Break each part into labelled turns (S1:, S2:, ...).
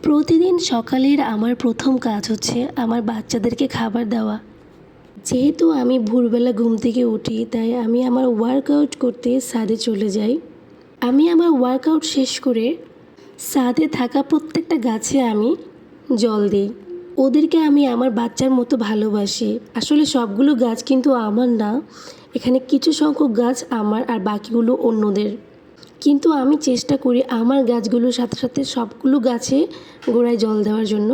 S1: প্রতিদিন সকালের আমার প্রথম কাজ হচ্ছে আমার বাচ্চাদেরকে খাবার দেওয়া। যেহেতু আমি ভোরবেলা ঘুম থেকে উঠি, তাই আমি আমার ওয়ার্কআউট করতে ছাদে চলে যাই। আমি আমার ওয়ার্কআউট শেষ করে ছাদে থাকা প্রত্যেকটা গাছে আমি জল দিই। ওদেরকে আমি আমার বাচ্চার মতো ভালোবাসি। আসলে সবগুলো গাছ কিন্তু আমার না, এখানে কিছু সংখ্যক গাছ আমার আর বাকিগুলো অন্যদের। কিন্তু আমি চেষ্টা করি আমার গাছগুলোর সাথে সাথে সবগুলো গাছে গোড়ায় জল দেওয়ার জন্য,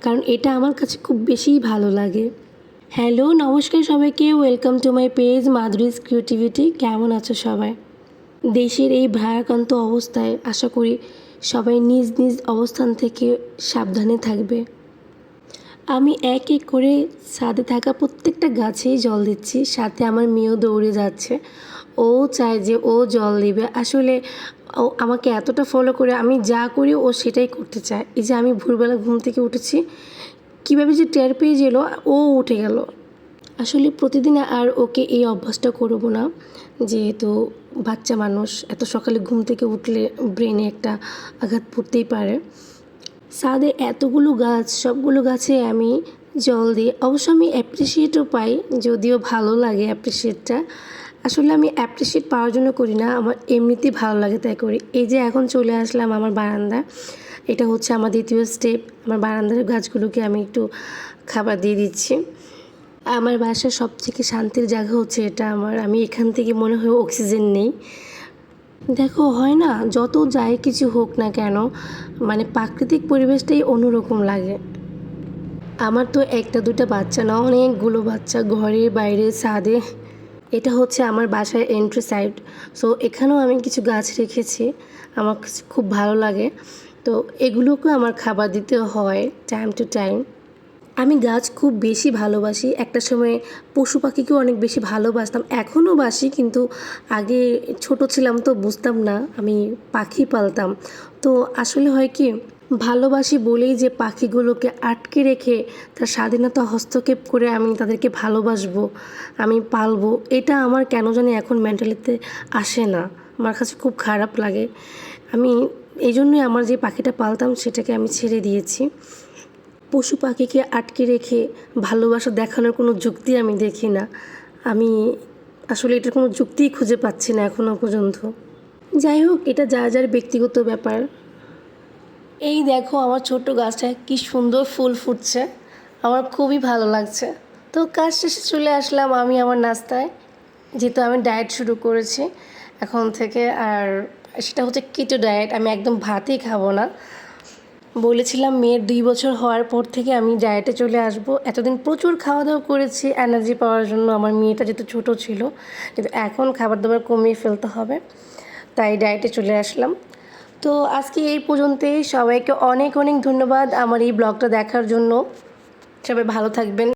S1: কারণ এটা আমার কাছে খুব বেশিই ভালো লাগে। হ্যালো, নমস্কার সবাইকে, welcome to my page Madhuri's creativity. কেমন আছো সবাই? দেশের এই ভারাক্রান্ত অবস্থায় আশা করি সবাই নিজ নিজ অবস্থান থেকে সাবধানে থাকবে। আমি এক এক করে ছাদে থাকা প্রত্যেকটা গাছেই জল দিচ্ছি, সাথে আমার মেয়েও দৌড়ে যাচ্ছে। ও চায় যে ও জল দিবে। আসলে ও আমাকে এতটা ফলো করে, আমি যা করি ও সেটাই করতে চায়। এই যে আমি ভোরবেলা ঘুম থেকে উঠেছি, কীভাবে যে টের পেয়ে গেল, ও উঠে গেল। আসলে প্রতিদিন আর ওকে এই অভ্যাসটা করবো না, যেহেতু বাচ্চা মানুষ এত সকালে ঘুম থেকে উঠলে ব্রেনে একটা আঘাত পড়তেই পারে। ছাদে এতগুলো গাছ, সবগুলো গাছে আমি জল দিই। অবশ্য আমি অ্যাপ্রিসিয়েটও পাই, যদিও ভালো লাগে অ্যাপ্রিসিয়েটটা। আসলে আমি অ্যাপ্রিসিয়েট পাওয়ার জন্য করি না, আমার এমনিতেই ভালো লাগে তাই করি। এই যে এখন চলে আসলাম আমার বারান্দায়, এটা হচ্ছে আমার দ্বিতীয় স্টেপ। আমার বারান্দার গাছগুলোকে আমি একটু খাবার দিয়ে দিচ্ছি। আমার বাসার সবথেকে শান্তির জায়গা হচ্ছে এটা আমার। আমি এখান থেকে মনে হয় অক্সিজেন নেই। দেখো, হয় না, যত যাই কিছু হোক না কেন, মানে প্রাকৃতিক পরিবেশটাই অন্যরকম লাগে। আমার তো একটা দুটা বাচ্চা না, অনেকগুলো বাচ্চা, ঘরে বাইরে ছাদে। এটা হচ্ছে আমার বাসায় এন্ট্রি সাইড। সো এখানেও আমি কিছু গাছ রেখেছি, আমার কাছে খুব ভালো লাগে। তো এগুলোকে আমার খাবার দিতে হয় টাইম টু টাইম। আমি গাছ খুব বেশি ভালোবাসি। একটা সময় পশু পাখিকেও অনেক বেশি ভালোবাসতাম, এখনও বাসি, কিন্তু আগে ছোট ছিলাম তো বুঝতাম না, আমি পাখি পালতাম। তো আসলে হয় কি, ভালোবাসি বলেই যে পাখিগুলোকে আটকে রেখে তার স্বাধীনতা হস্তক্ষেপ করে আমি তাদেরকে ভালোবাসবো, আমি পালবো, এটা আমার কেন জানি এখন মেন্টালিতে আসে না। আমার কাছে খুব খারাপ লাগে। আমি এই জন্যই আমার যে পাখিটা পালতাম সেটাকে আমি ছেড়ে দিয়েছি। পশু পাখিকে আটকে রেখে ভালোবাসা দেখানোর কোনো যুক্তি আমি দেখি না। আমি আসলে এটার কোনো যুক্তিই খুঁজে পাচ্ছি না এখনও পর্যন্ত। যাই হোক, এটা যার যার ব্যক্তিগত ব্যাপার। এই দেখো, আমার ছোট্ট গাছটায় কী সুন্দর ফুল ফুটছে, আমার খুবই ভালো লাগছে। তো কাজ শেষে চলে আসলাম আমি আমার নাস্তায়, যেহেতু আমি ডায়েট শুরু করেছি এখন থেকে। আর সেটা হচ্ছে কিটো ডায়েট। আমি একদম ভাতই খাবো না। বলেছিলাম মেয়ের 2 বছর হওয়ার পর থেকে আমি ডায়েটে চলে আসব। এতদিন প্রচুর খাওয়া দাওয়া করেছি এনার্জি পাওয়ার জন্য, আমার মেয়েটা যেহেতু ছোটো ছিল, কিন্তু এখন খাবার দাবার কমিয়ে ফেলতে হবে, তাই ডায়েটে চলে আসলাম। তো আজকে এই পর্যন্তই। সবাইকে অনেক অনেক ধন্যবাদ আমার এই ব্লগটা দেখার জন্য। সবাই ভালো থাকবেন।